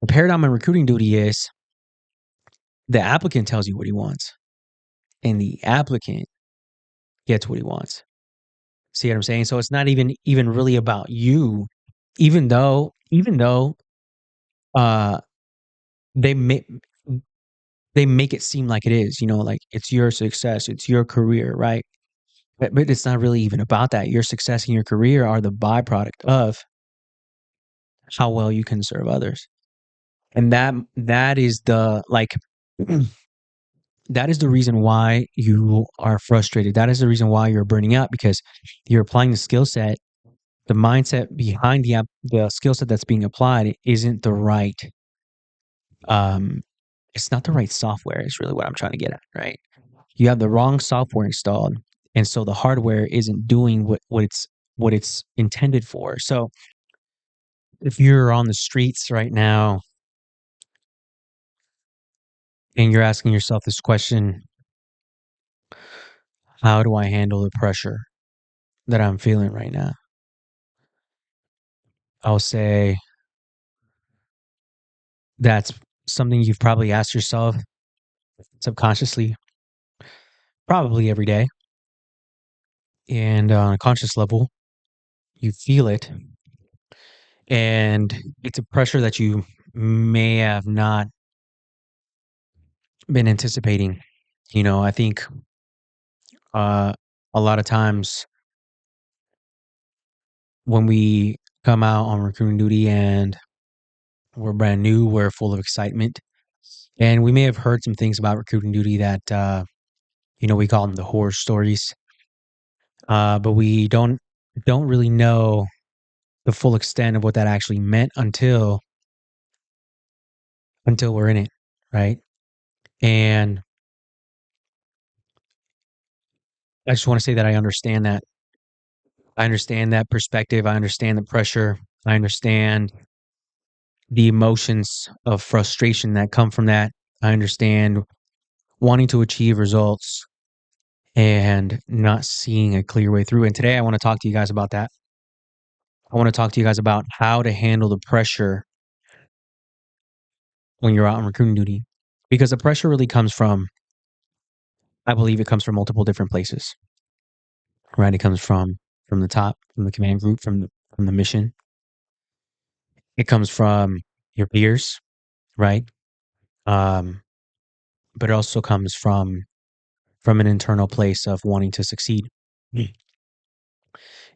The paradigm in Recruiting Duty is the applicant tells you what he wants, and the applicant gets what he wants. See what I'm saying? So it's not even really about you, even though uh they make they make it seem like it is, like it's your success, it's your career, right? But it's not really even about that. Your success and your career are the byproduct of how well you can serve others. And that is the like that is the reason why you are frustrated. That is the reason why you're burning out, because you're applying the skill set. The mindset behind the skill set that's being applied isn't the right. Um, it's not the right software. Is really what I'm trying to get at, right? You have the wrong software installed, and so the hardware isn't doing what it's intended for. So if you're on the streets right now and you're asking yourself this question, how do I handle the pressure that I'm feeling right now? I'll say that's something you've probably asked yourself subconsciously, probably every day. And on a conscious level, you feel it. And it's a pressure that you may have not been anticipating. I think uh, a lot of times when we come out on recruiting duty and we're brand new, we're full of excitement. And we may have heard some things about recruiting duty that, we call them the horror stories. But we don't really know the full extent of what that actually meant until we're in it, right? And I just want to say that I understand that. I understand that perspective. I understand the pressure. I understand the emotions of frustration that come from that. I understand wanting to achieve results and not seeing a clear way through. And today I want to talk to you guys about that. I want to talk to you guys about how to handle the pressure when you're out on recruiting duty, because the pressure really comes from, I believe it comes from multiple different places, right? It comes from the top, from the command group, from the mission. It comes from your peers, right? Um, but it also comes from an internal place of wanting to succeed. Mm.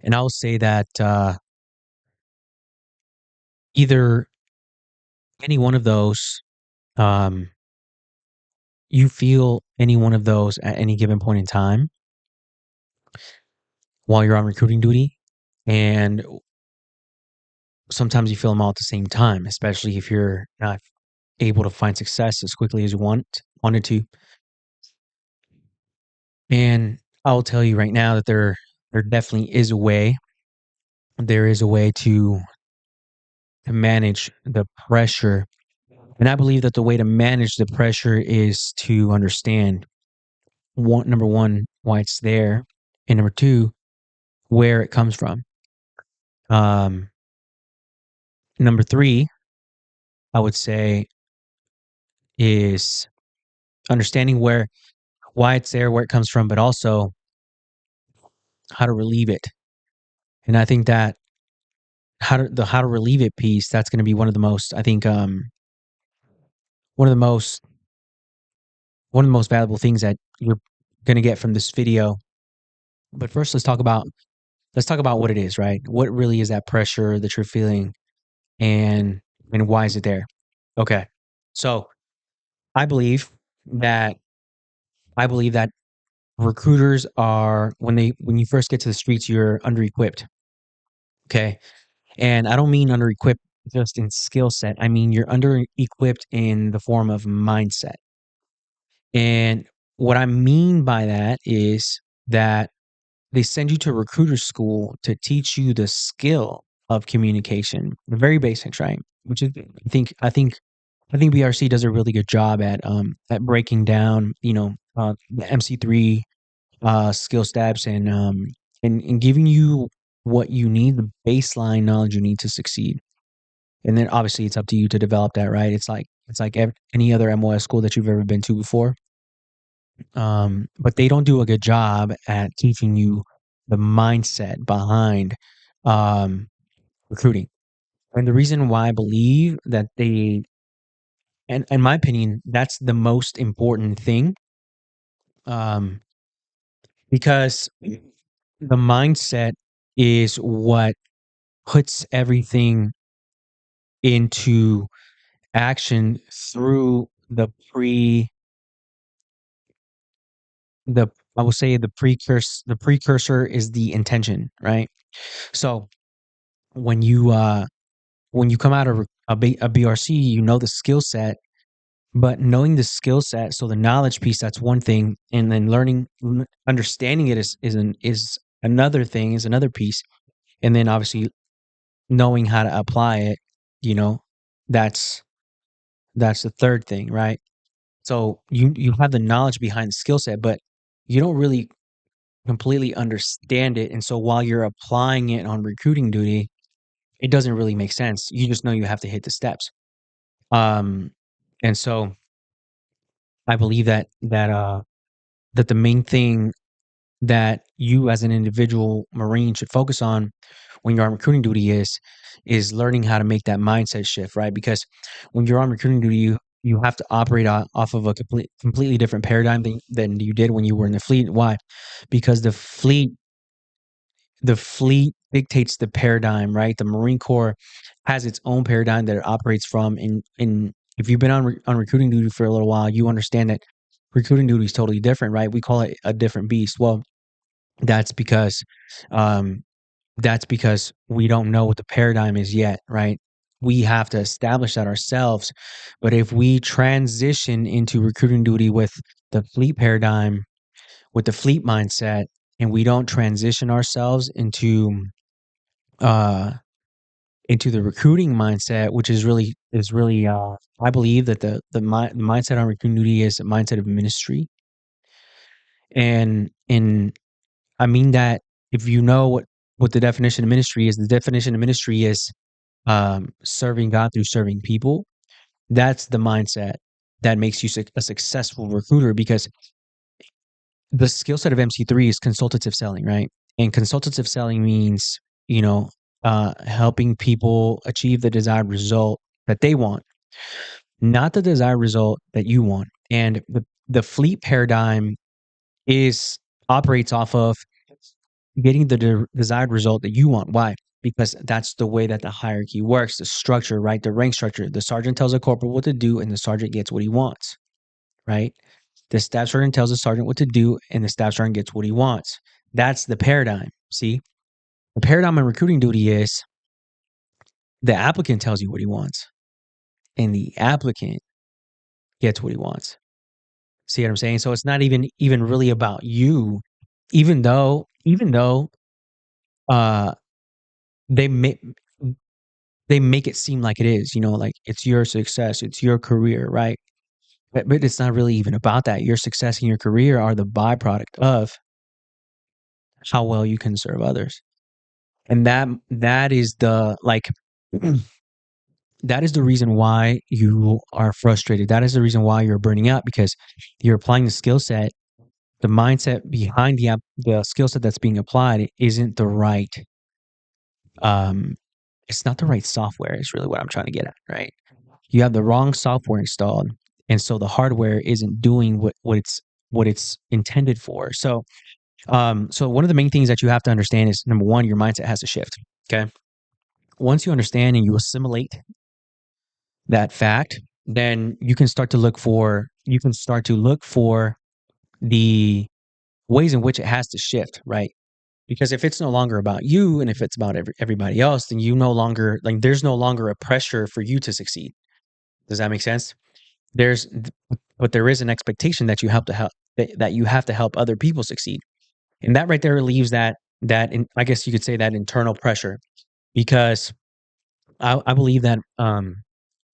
And I'll say that either any one of those, um, you feel any one of those at any given point in time while you're on recruiting duty, and sometimes you feel them all at the same time, especially if you're not able to find success as quickly as you wanted to. And I'll tell you right now that there definitely is a way. There is a way to manage the pressure. And I believe that the way to manage the pressure is to understand number one, why it's there, and number two, where it comes from. Um, Number three, I would say, is understanding why it's there, where it comes from, but also how to relieve it. And I think that how to relieve it piece, that's going to be one of the most, I think, one of the most one of the most valuable things that you're going to get from this video. But first, let's talk about what it is, right? What really is that pressure that you're feeling, and why is it there? Okay. So, I believe that I believe that recruiters are, when you first get to the streets, you're under equipped. Okay. And I don't mean under equipped just in skill set. I mean you're under equipped in the form of mindset. And what I mean by that is that they send you to recruiter school to teach you the skill of communication, the very basics, right? Which is, I think BRC does a really good job at breaking down, the MC3 skill steps, and giving you what you need, the baseline knowledge you need to succeed. and then obviously it's up to you to develop that, right? It's like any other MOS school that you've ever been to before. But they don't do a good job at teaching you the mindset behind um, recruiting. And the reason why I believe that they, and in my opinion, that's the most important thing, um, because the mindset is what puts everything into action through the I will say the precursor is the intention, right? So when you come out of a BRC, you know the skill set, but knowing the skill set, so the knowledge piece, that's one thing, and then understanding it is another thing, is another piece, and then obviously knowing how to apply it, you know, that's that's the third thing, right? So you have the knowledge behind the skill set, but you don't really completely understand it, and so while you're applying it on recruiting duty, it doesn't really make sense. You just know you have to hit the steps. Um, and so I believe that the main thing that you as an individual Marine should focus on when you're on recruiting duty is learning how to make that mindset shift, right? Because when you're on recruiting duty, you have to operate off of a completely different paradigm than you did when you were in the fleet. Why? Because the fleet dictates the paradigm, right? The Marine Corps has its own paradigm that it operates from. In if you've been on recruiting duty for a little while, you understand that recruiting duty is totally different, right? We call it a different beast. Well, that's because um, that's because we don't know what the paradigm is yet, right? We have to establish that ourselves. But if we transition into recruiting duty with the fleet paradigm, with the fleet mindset, and we don't transition ourselves uh into the recruiting mindset, which is really I believe that the mindset on recruiting duty is a mindset of ministry. And I mean that if you know what the definition of ministry is, the definition of ministry is serving God through serving people. That's the mindset that makes you a successful recruiter, because the skill set of MC3 is consultative selling, right? And consultative selling means, you know, helping people achieve the desired result that they want, not the desired result that you want. And the fleet paradigm is operates off of getting the desired result that you want. Why? Because that's the way that the hierarchy works, the structure, right? The rank structure. The sergeant tells a corporal what to do, and the sergeant gets what he wants, right? The staff sergeant tells the sergeant what to do, and the staff sergeant gets what he wants. That's the paradigm. See, the paradigm in recruiting duty is the applicant tells you what he wants, and the applicant gets what he wants. See what I'm saying? So it's not even really about you, even though uh they make they make it seem like it is, like it's your success, it's your career, right? But it's not really even about that. Your success and your career are the byproduct of how well you can serve others. And that is the like that is the reason why you are frustrated. That is the reason why you're burning out, because you're applying the skill set, the mindset behind the skill set that's being applied isn't the right um it's not the right software is really what I'm trying to get at, right? You have the wrong software installed, and so the hardware isn't doing what it's intended for. So one of the main things that you have to understand is, number one, your mindset has to shift. Okay. Once you understand and you assimilate that fact, then you can start to look for the ways in which it has to shift, right? Because if it's no longer about you, and if it's about everybody else, then there's no longer a pressure for you to succeed. Does that make sense? There's but there is an expectation that you have to help other people succeed. And that right there leaves I guess you could say, that internal pressure, because I believe that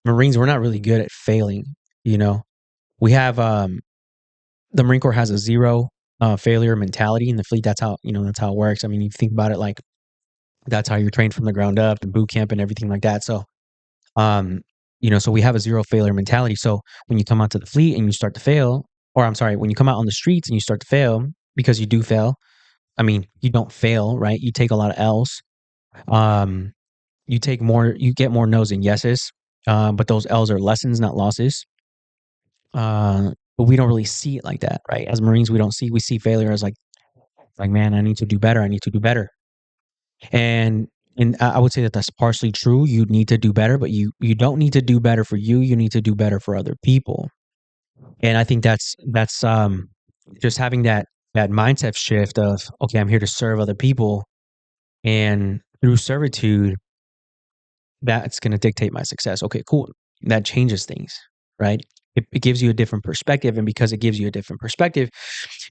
Marines, we're not really good at failing. You know, we have the Marine Corps has a zero failure mentality in the fleet. That's how it works. I mean, you think about it, like that's how you're trained from the ground up, the boot camp and everything like that. So Um, so we have a zero failure mentality. So when you come out to the fleet and you start to fail, or I'm sorry, when you come out on the streets and you start to fail, because you do fail. I mean, you don't fail, right? You take a lot of L's. Um, you get more no's and yeses. But those L's are lessons, not losses. But we don't really see it like that, right? As Marines, we see failure as like, man, I need to do better. I need to do better. And I would say that that's partially true. You need to do better, but you don't need to do better for you. You need to do better for other people. And I think that's just having that mindset shift of, okay, I'm here to serve other people, and through servitude, that's going to dictate my success. Okay, cool. That changes things, right? It gives you a different perspective, and because it gives you a different perspective,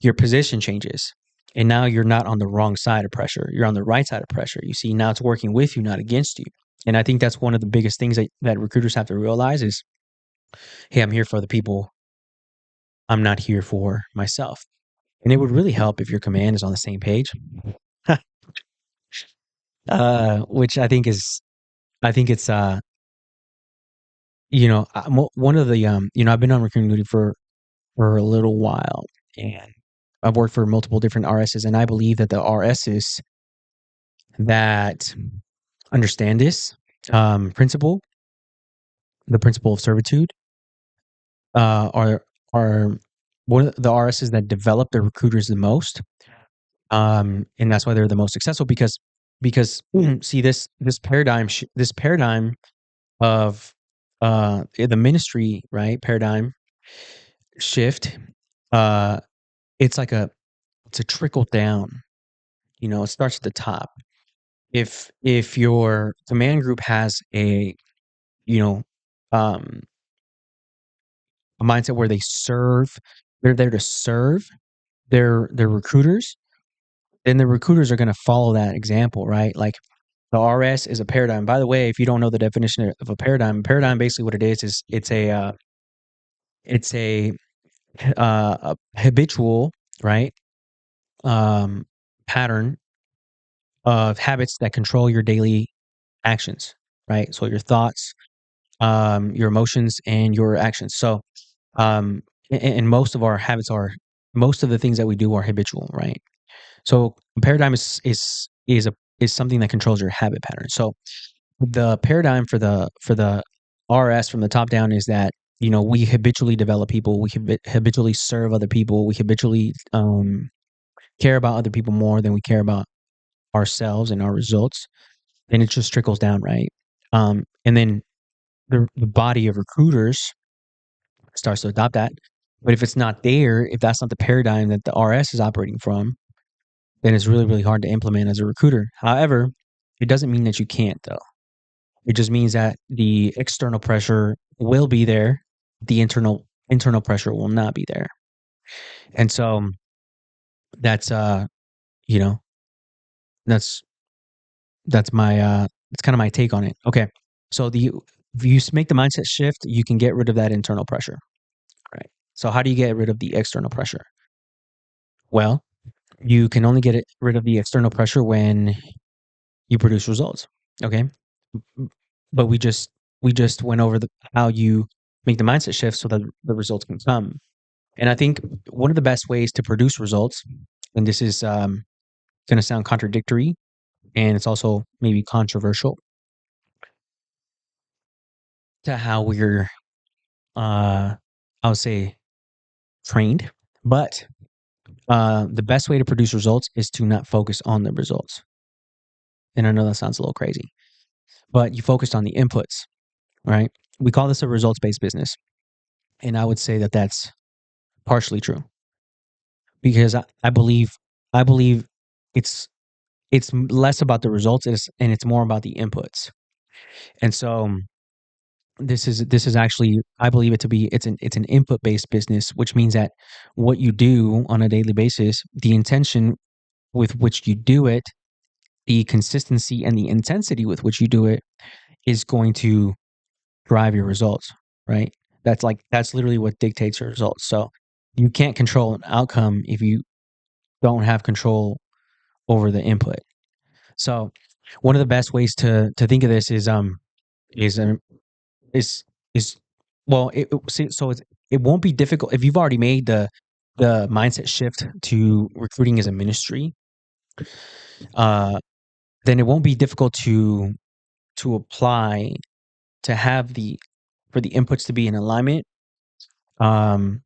your position changes. And now you're not on the wrong side of pressure. You're on the right side of pressure. You see, now it's working with you, not against you. And I think that's one of the biggest things that recruiters have to realize is, hey, I'm here for the people. I'm not here for myself. And it would really help if your command is on the same page. Which I think it's, one of the, I've been on recruiting duty for a little while, and I've worked for multiple different RSs, and I believe that the RSs that understand this principle, the principle of servitude, are one of the RSs that develop their recruiters the most, and that's why they're the most successful because see this paradigm of the ministry, right, paradigm shift, uh, it's like it's a trickle down. It starts at the top. If your command group has you know um a mindset where they're there to serve their recruiters, then the recruiters are going to follow that example, right? Like, the RS is a paradigm. By the way, if you don't know the definition of a paradigm basically what it is it's a habitual, right, um pattern of habits that control your daily actions, right? So your thoughts, your emotions, and your actions. So, um, and most of the things that we do are habitual, right? So a paradigm is something that controls your habit pattern. So the paradigm for the RS from the top down is that we habitually develop people, we habitually serve other people, we habitually care about other people more than we care about ourselves and our results, and it just trickles down, right? And then the body of recruiters starts to adopt that. But if it's not there, if that's not the paradigm that the RS is operating from, then it's really, really hard to implement as a recruiter. However, it doesn't mean that you can't, though. It just means that the external pressure will be there, the internal pressure will not be there. And so that's you know, that's that's my that's kind of my take on it. Okay. So if you make the mindset shift, you can get rid of that internal pressure. Right. So how do you get rid of the external pressure? Well, you can only rid of the external pressure when you produce results. Okay. But we just went over how you make the mindset shift so that the results can come. And I think one of the best ways to produce results, and this is going to sound contradictory, and it's also maybe controversial to how we're, I would say, trained, but the best way to produce results is to not focus on the results. And I know that sounds a little crazy, but you focused on the inputs, right? We call this a results based business. And I would say that that's partially true because I believe it's less about the results and it's more about the inputs. And so this is actually, I believe it to be, it's an input based business, which means that what you do on a daily basis, the intention with which you do it, the consistency and the intensity with which you do it is going to drive your results, right? That's literally what dictates your results. So you can't control an outcome if you don't have control over the input. So one of the best ways to think of this is is well, it won't be difficult if you've already made the mindset shift to recruiting as a ministry. Uh, then it won't be difficult to apply to have the for the inputs to be in alignment, um,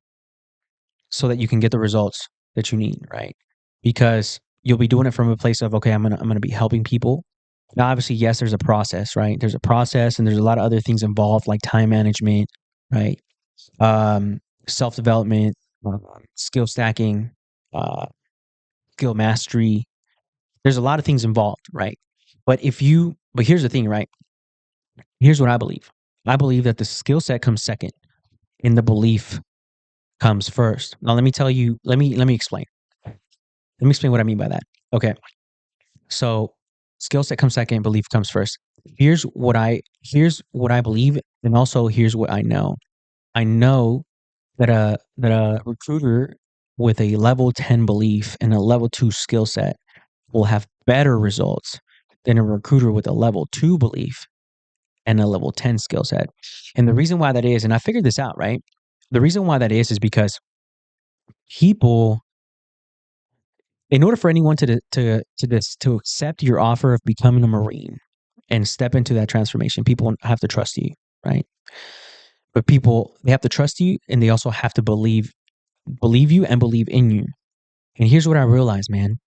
so that you can get the results that you need, right? Because you'll be doing it from a place of, okay, I'm gonna be helping people. Now, obviously, yes, there's a process, right? There's a process, and there's a lot of other things involved, like time management, right? Um, self development, skill stacking, uh, skill mastery. There's a lot of things involved, right? But here's the thing, right? Here's what I believe. I believe that the skill set comes second, and the belief comes first. Now, let me tell you. Let me explain. Let me explain what I mean by that. Okay, so skill set comes second, belief comes first. Here's what I believe, and also here's what I know. I know that a recruiter with a level 10 belief and a level 2 skill set will have better results than a recruiter with a level 2 belief and a level 10 skill set. And the reason why that is, and I figured this out, right? The reason why that is because people, in order for anyone to accept your offer of becoming a Marine and step into that transformation, people have to trust you, right? But people, they have to trust you, and they also have to believe you and believe in you. And here's what I realized, man.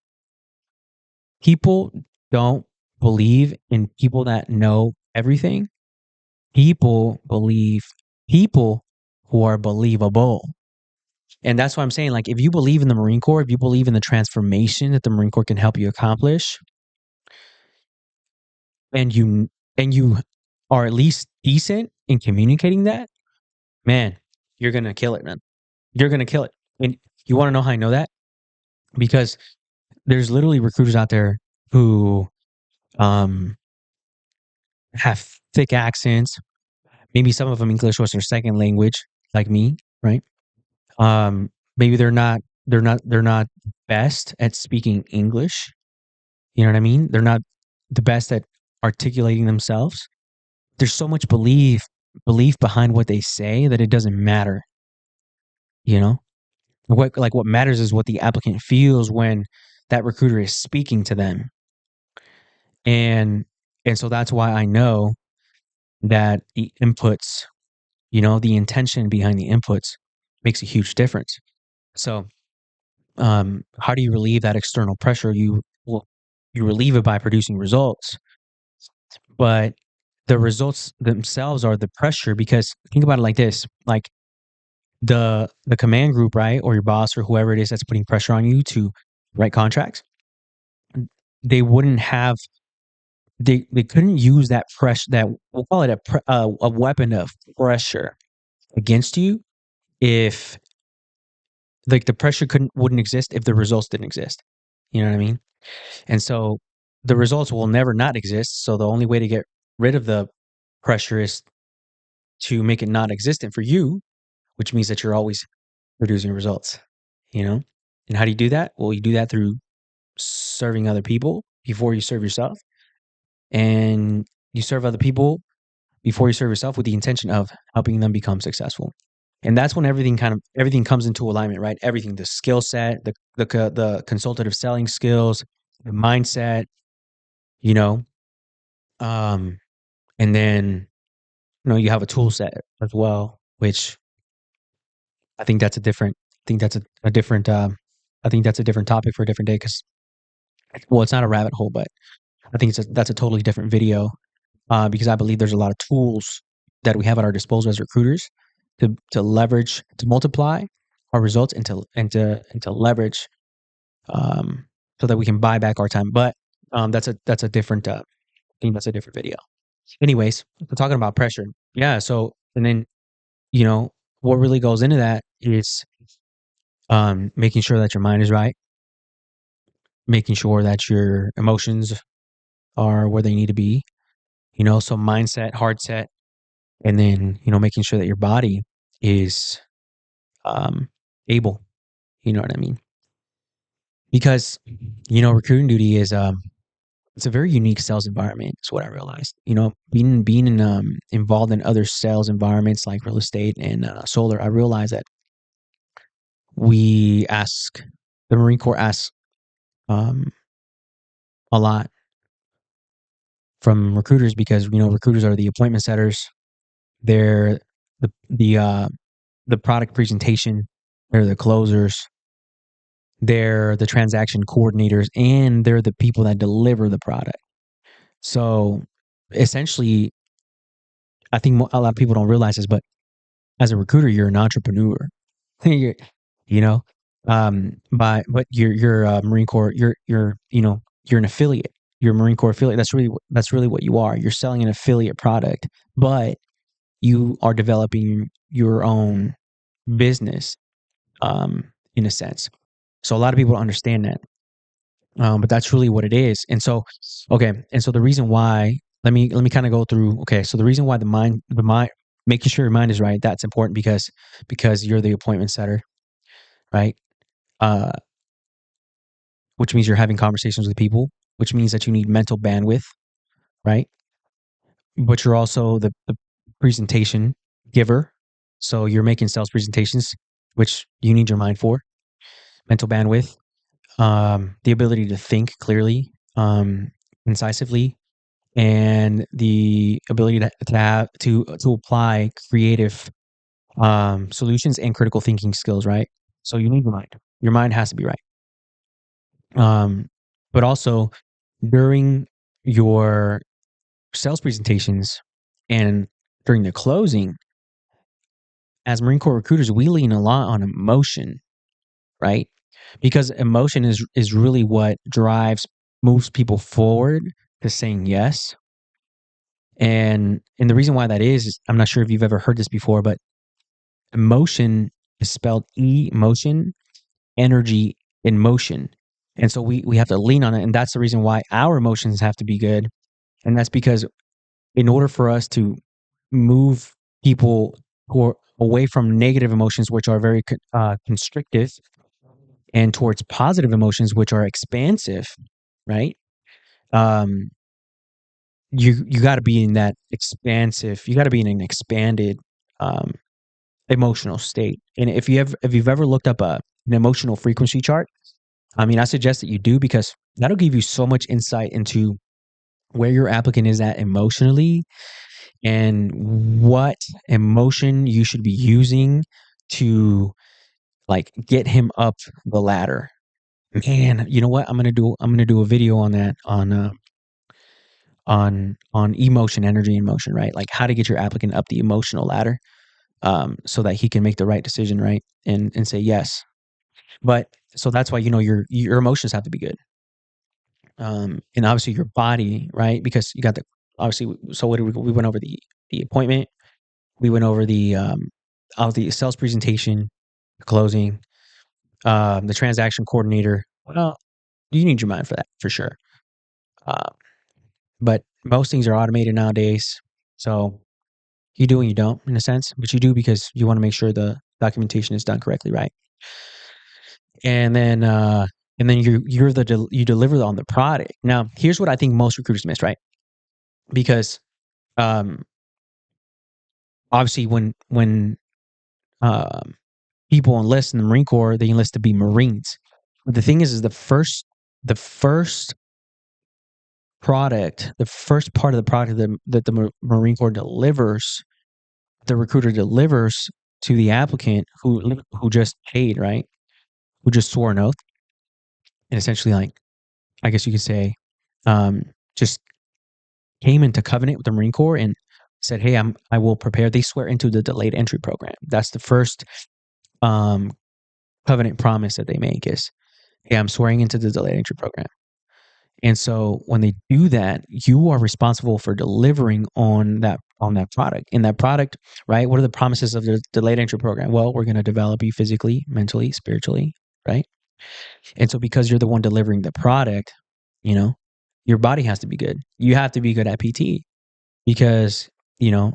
People don't believe in people that know everything. People believe people who are believable. And that's why I'm saying, like, if you believe in the Marine Corps, if you believe in the transformation that the Marine Corps can help you accomplish, and you are at least decent in communicating that, man, you're gonna kill it, man. You're gonna kill it. And you want to know how I know that? Because there's literally recruiters out there who um have thick accents. Maybe some of them English was their second language, like me, right? Maybe they're not best at speaking English. You know what I mean? They're not the best at articulating themselves. There's so much belief behind what they say that it doesn't matter. You know, what matters is what the applicant feels when that recruiter is speaking to them, and and so that's why I know that the inputs, the intention behind the inputs makes a huge difference. So, how do you relieve that external pressure? You relieve it by producing results, but the results themselves are the pressure, because think about it like this, like the command group, right? Or your boss or whoever it is that's putting pressure on you to write contracts, they wouldn't have they couldn't use that pressure, that we'll call it a weapon of pressure against you, if like the pressure wouldn't exist if the results didn't exist. You know what I mean? And so the results will never not exist. So the only way to get rid of the pressure is to make it not existent for you, which means that you're always producing results, you know? And how do you do that? Well, you do that through serving other people before you serve yourself. And you serve other people before you serve yourself with the intention of helping them become successful. And that's when everything comes into alignment, right? Everything, the skill set, the consultative selling skills, the mindset, you know, um, and then you have a tool set as well, which I think that's a different. I think that's a different. I think that's a different topic for a different day. Because, well, it's not a rabbit hole, but I think that's a totally different video. Because I believe there's a lot of tools that we have at our disposal as recruiters to leverage, to multiply our results, and to leverage, um, so that we can buy back our time. But that's a different. I think that's a different video. Anyways, we're talking about pressure. Yeah. So, and then you know what really goes into that is, making sure that your mind is right, making sure that your emotions are where they need to be. So mindset, heart set, and then making sure that your body is, um, able. You know what I mean? Because recruiting duty is it's a very unique sales environment. Is what I realized. Being involved in other sales environments like real estate and solar, I realized that we ask the Marine Corps asks um, a lot from recruiters because recruiters are the appointment setters. They're the product presentation. They're the closers. They're the transaction coordinators, and they're the people that deliver the product. So essentially, I think a lot of people don't realize this, but as a recruiter, you're an entrepreneur. you're, you know, but you're a Marine Corps. You're an affiliate. You're a Marine Corps affiliate. That's really what you are. You're selling an affiliate product, but you are developing your own business, in a sense. So a lot of people don't understand that, but that's really what it is. And so, okay, and so the reason why, let me kind of go through. Okay, so the reason why the mind, making sure your mind is right, that's important because you're the appointment setter, right? Uh, which means you're having conversations with people, which means that you need mental bandwidth, right? But you're also the presentation giver, so you're making sales presentations, which you need your mind for, mental bandwidth, the ability to think clearly, incisively, and the ability to apply creative solutions and critical thinking skills, right? So you need your mind. Your mind has to be right. But also during your sales presentations and during the closing, as Marine Corps recruiters, we lean a lot on emotion, right? Because emotion is really what moves people forward to saying yes. And the reason why that is I'm not sure if you've ever heard this before, but emotion is spelled emotion, energy in motion. And so we have to lean on it. And that's the reason why our emotions have to be good. And that's because in order for us to move people who are away from negative emotions, which are very constrictive, and towards positive emotions, which are expansive, right? Um, you got to be in that expansive. You got to be in an expanded um, emotional state. And if you've ever looked up an emotional frequency chart, I mean, I suggest that you do because that'll give you so much insight into where your applicant is at emotionally and what emotion you should be using to like get him up the ladder. Man, you know what? I'm gonna do a video on that on emotion, energy, and motion, right? Like how to get your applicant up the emotional ladder, so that he can make the right decision, right? And say yes. But so that's why your emotions have to be good, and obviously your body, right? Because you got the obviously. So what did we went over the appointment, we went over the sales presentation, the closing, the transaction coordinator. Well, you need your mind for that for sure. Uh, but most things are automated nowadays, so you do and you don't in a sense, but you do because you want to make sure the documentation is done correctly, right? And then you deliver on the product. Now, here's what I think most recruiters miss, right? Because um, obviously, when um, people enlist in the Marine Corps, they enlist to be Marines. But the thing is the first product, the first part of the product that the Marine Corps delivers, the recruiter delivers to the applicant who just paid, right? Who just swore an oath, and essentially, like, I guess you could say, um, just came into covenant with the Marine Corps and said, "Hey, I will prepare." They swear into the delayed entry program. That's the first um, covenant promise that they make is, "Hey, I'm swearing into the delayed entry program." And so when they do that, you are responsible for delivering on that product. In that product, right? What are the promises of the delayed entry program? Well, we're going to develop you physically, mentally, spiritually, right? And so because you're the one delivering the product, you know, your body has to be good. You have to be good at PT because, you know,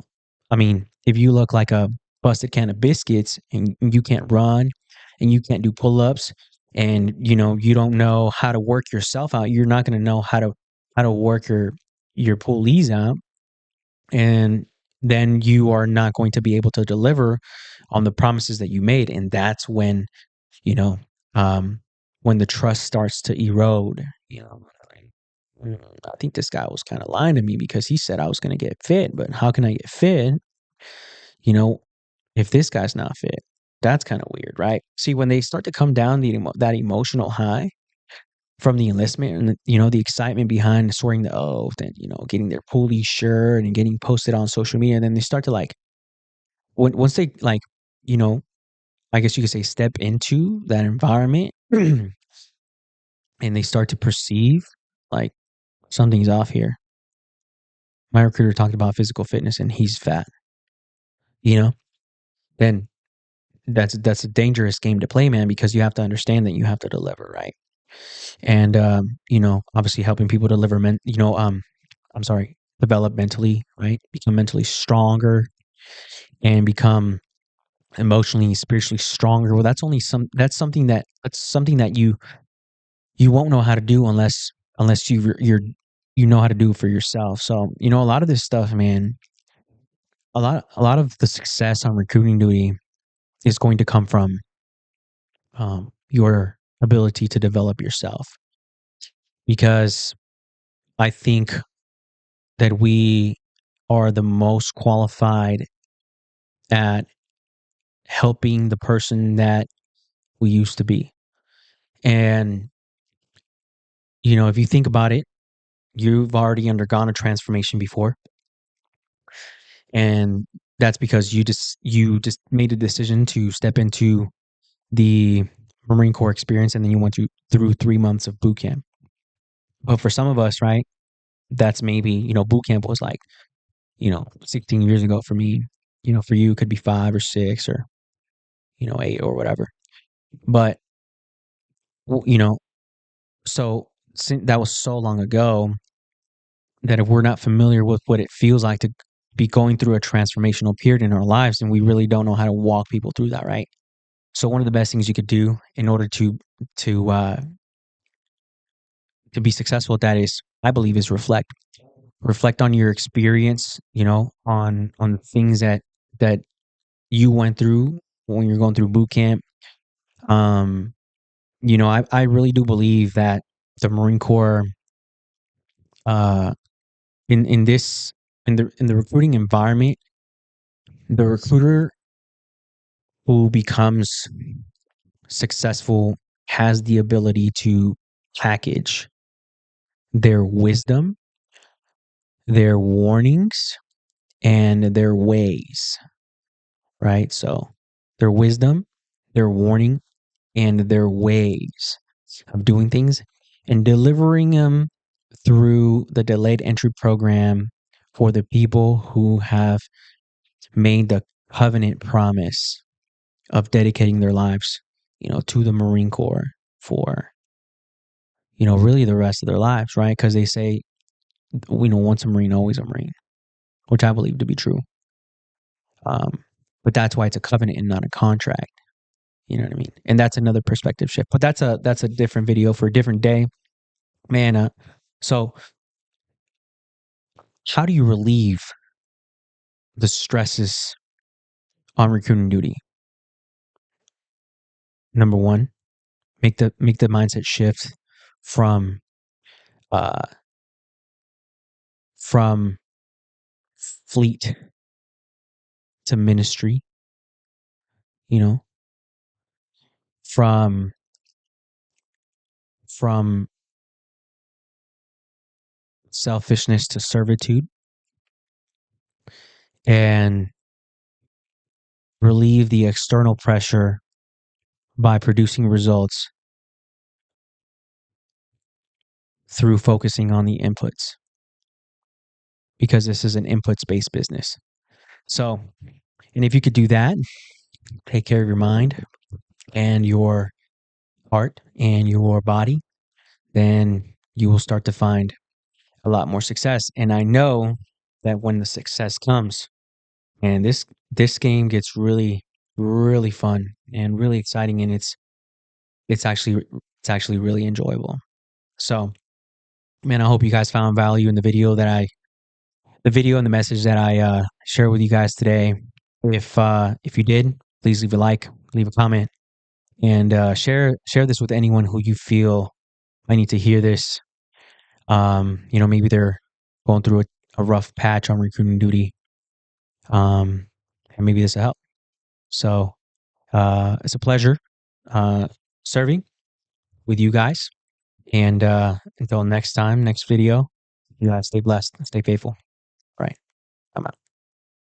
I mean, if you look like a busted can of biscuits and you can't run and you can't do pull-ups and you don't know how to work yourself out, you're not going to know how to how to work your pulleys out, and then you are not going to be able to deliver on the promises that you made, and that's when, you know, um, when the trust starts to erode. You know, like, I think this guy was kind of lying to me because he said I was going to get fit, but how can I get fit? You know, if this guy's not fit, that's kind of weird, right? See, when they start to come down that emotional high from the enlistment and the excitement behind swearing the oath and getting their pulley shirt and getting posted on social media, and then they start to like once they like you know I guess you could say step into that environment and they start to perceive like something's off here. My recruiter talked about physical fitness and he's fat, you know, then that's a dangerous game to play, man, because you have to understand that you have to deliver, right? And obviously helping people deliver I'm sorry, develop mentally, right? Become mentally stronger and become emotionally, spiritually stronger. Well, that's something that you won't know how to do unless you know how to do it for yourself. So, a lot of this stuff, man, a lot of the success on recruiting duty is going to come from your ability to develop yourself. Because I think that we are the most qualified at helping the person that we used to be. And, if you think about it, you've already undergone a transformation before. And that's because you just made a decision to step into the Marine Corps experience, and then you through 3 months of boot camp. But for some of us, right, that's maybe, boot camp was like, 16 years ago for me. For you, it could be 5 or 6 or, 8 or whatever. But, w- you know, so since that was so long ago that if we're not familiar with what it feels like to be going through a transformational period in our lives, then we really don't know how to walk people through that, right? So one of the best things you could do in order to uh, to be successful at that is, I believe, is reflect on your experience, on things that you went through when you're going through boot camp. Um, I really do believe that the Marine Corps, uh, in this in the recruiting environment, the recruiter who becomes successful has the ability to package their wisdom, their warnings, and their ways, right? So their wisdom, their warning, and their ways of doing things and delivering them through the delayed entry program for the people who have made the covenant promise of dedicating their lives, to the Marine Corps for, really the rest of their lives, right? Because they say, once a Marine, always a Marine, which I believe to be true. But that's why it's a covenant and not a contract. You know what I mean? And that's another perspective shift. But that's a different video for a different day, man. So how do you relieve the stresses on recruiting duty? Number one, make the mindset shift from uh from fleet to ministry, you know, from from selfishness to servitude, and relieve the external pressure by producing results through focusing on the inputs, because this is an inputs based business. So, and if you could do that, take care of your mind and your heart and your body, then you will start to find a lot more success. And I know that when the success comes, and this game gets really, really fun and really exciting, and it's actually really enjoyable. So Man, I hope you guys found value in the video and the message that I shared with you guys today. If you did, please leave a like, leave a comment, and share this with anyone who you feel might need to hear this. Maybe they're going through a rough patch on recruiting duty, and maybe this will help. So it's a pleasure serving with you guys. And until next time, next video, you guys stay blessed, stay faithful. All right. I'm out.